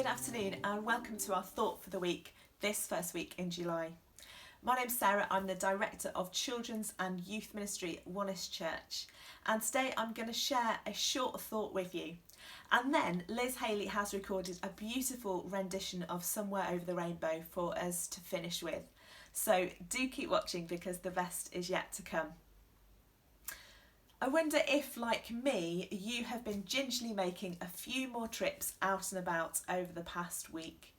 Good afternoon and welcome to our thought for the week, this first week in July. My name's Sarah, I'm the Director of Children's and Youth Ministry at Wonersh Church, and today I'm going to share a short thought with you. And then Liz Hayley has recorded a beautiful rendition of Somewhere Over the Rainbow for us to finish with. So do keep watching because the best is yet to come. I wonder if, like me, you have been gingerly making a few more trips out and about over the past week.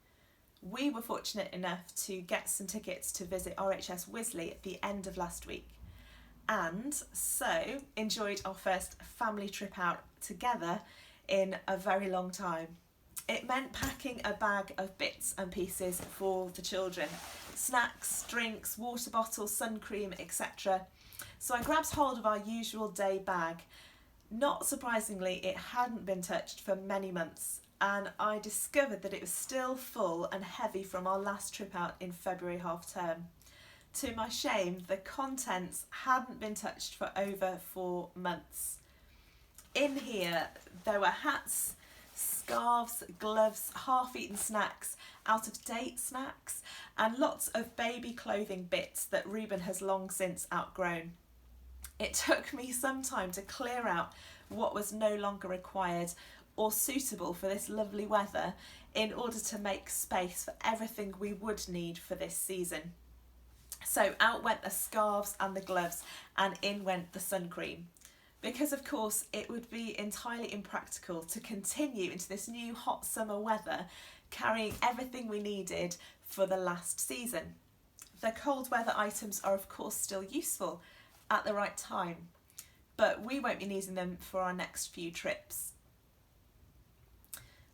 We were fortunate enough to get some tickets to visit RHS Wisley at the end of last week, and so enjoyed our first family trip out together in a very long time. It meant packing a bag of bits and pieces for the children: snacks, drinks, water bottles, sun cream, etc. So I grabbed hold of our usual day bag. Not surprisingly, it hadn't been touched for many months, and I discovered that it was still full and heavy from our last trip out in February half term. To my shame, the contents hadn't been touched for over 4 months. In here, there were hats, scarves, gloves, half-eaten snacks, out-of-date snacks, and lots of baby clothing bits that Rowden has long since outgrown. It took me some time to clear out what was no longer required or suitable for this lovely weather in order to make space for everything we would need for this season. So out went the scarves and the gloves, and in went the sun cream. Because of course it would be entirely impractical to continue into this new hot summer weather carrying everything we needed for the last season. The cold weather items are of course still useful at the right time, but we won't be needing them for our next few trips.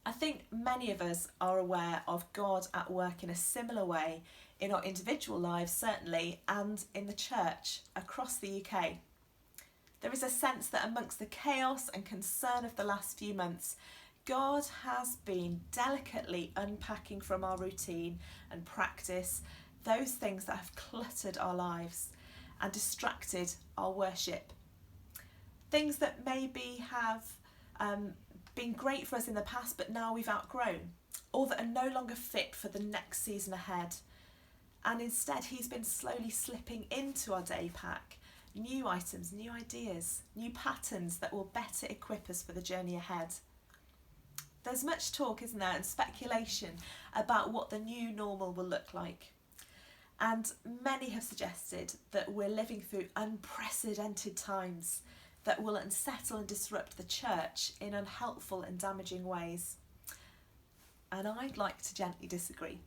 I think many of us are aware of God at work in a similar way in our individual lives, certainly, and in the church across the UK. There is a sense that amongst the chaos and concern of the last few months, God has been delicately unpacking from our routine and practice those things that have cluttered our lives and distracted our worship. Things that maybe have been great for us in the past but now we've outgrown, or that are no longer fit for the next season ahead. And instead he's been slowly slipping into our day pack new items, new ideas, new patterns that will better equip us for the journey ahead. There's much talk, isn't there, and speculation about what the new normal will look like. And many have suggested that we're living through unprecedented times that will unsettle and disrupt the church in unhelpful and damaging ways. And I'd like to gently disagree.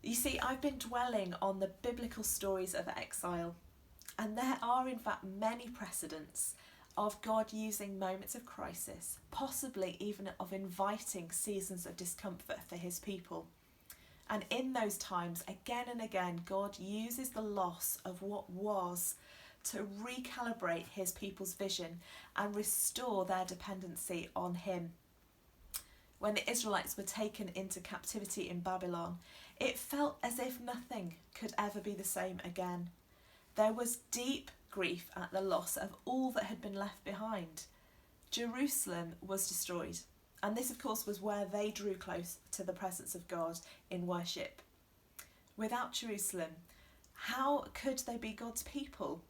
You see, I've been dwelling on the biblical stories of exile, and there are in fact many precedents of God using moments of crisis, possibly even of inviting seasons of discomfort for his people. And in those times, again and again, God uses the loss of what was to recalibrate his people's vision and restore their dependency on him. When the Israelites were taken into captivity in Babylon, it felt as if nothing could ever be the same again. There was deep grief at the loss of all that had been left behind. Jerusalem was destroyed, and this of course was where they drew close to the presence of God in worship. Without Jerusalem, how could they be God's people?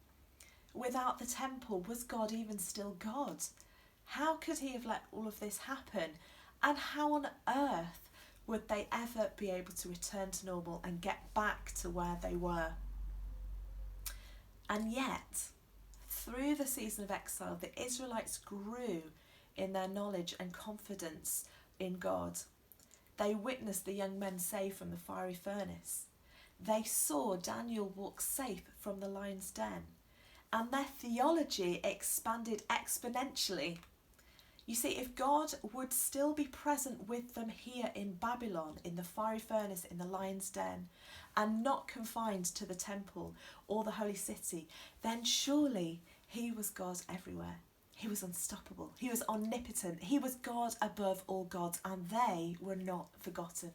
Without the temple, was God even still God? How could he have let all of this happen? And how on earth would they ever be able to return to normal and get back to where they were? And yet, through the season of exile, the Israelites grew in their knowledge and confidence in God. They witnessed the young men saved from the fiery furnace. They saw Daniel walk safe from the lion's den. And their theology expanded exponentially. You see, if God would still be present with them here in Babylon, in the fiery furnace, in the lion's den, and not confined to the temple or the holy city, then surely he was God everywhere. He was unstoppable. He was omnipotent. He was God above all gods, and they were not forgotten.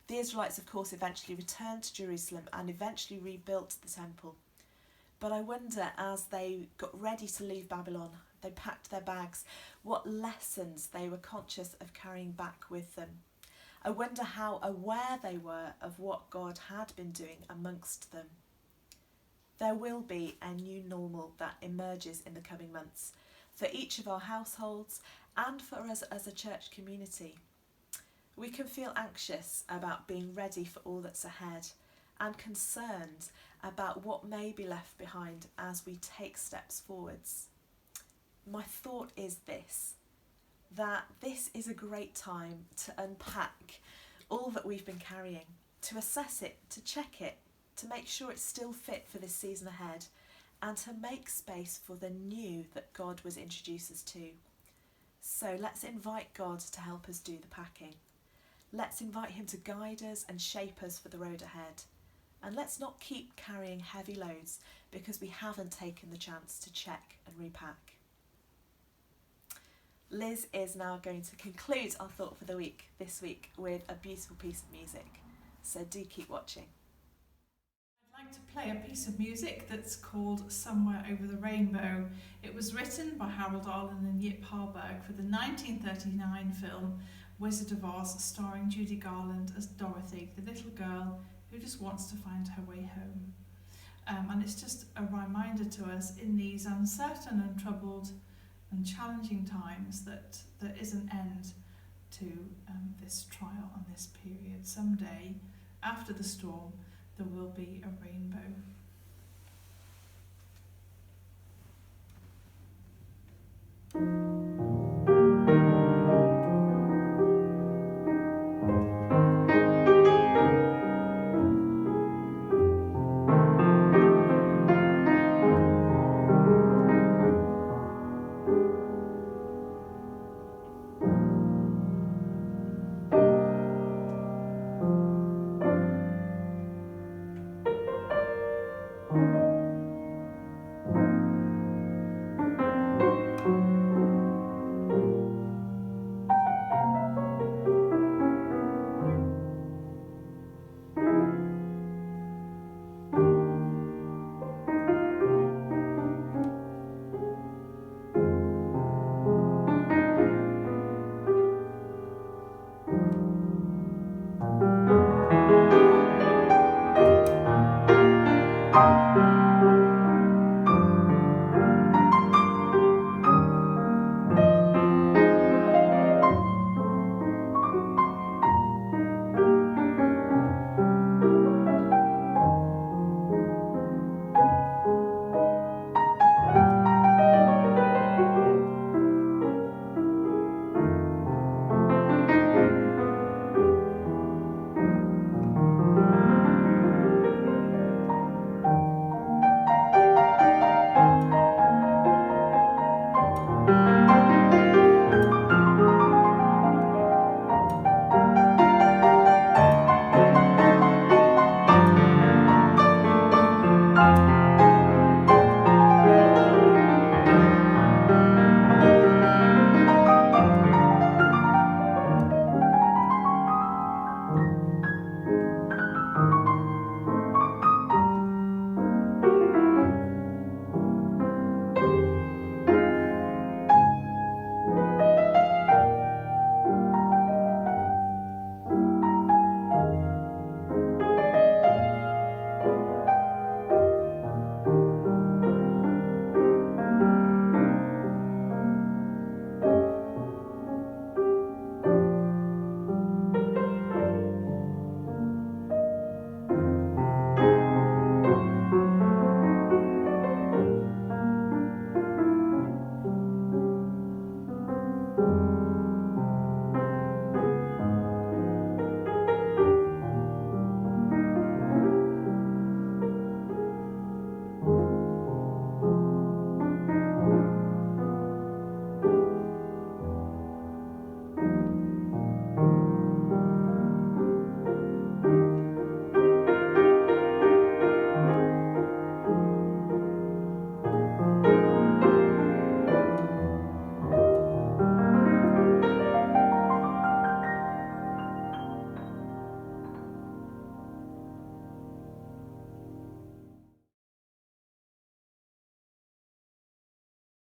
The Israelites, of course, eventually returned to Jerusalem and eventually rebuilt the temple. But I wonder, as they got ready to leave Babylon, they packed their bags, what lessons they were conscious of carrying back with them. I wonder how aware they were of what God had been doing amongst them. There will be a new normal that emerges in the coming months for each of our households and for us as a church community. We can feel anxious about being ready for all that's ahead and concerned about what may be left behind as we take steps forwards. My thought is this, that this is a great time to unpack all that we've been carrying, to assess it, to check it, to make sure it's still fit for this season ahead, and to make space for the new that God was introduced us to. So let's invite God to help us do the packing. Let's invite him to guide us and shape us for the road ahead. And let's not keep carrying heavy loads because we haven't taken the chance to check and repack. Liz is now going to conclude our thought for the week this week with a beautiful piece of music. So do keep watching. I'd like to play a piece of music that's called Somewhere Over the Rainbow. It was written by Harold Arlen and Yip Harburg for the 1939 film Wizard of Oz, starring Judy Garland as Dorothy, the little girl who just wants to find her way home. And it's just a reminder to us in these uncertain and troubled and challenging times that there is an end to this trial and this period. Someday, after the storm, there will be a rainbow.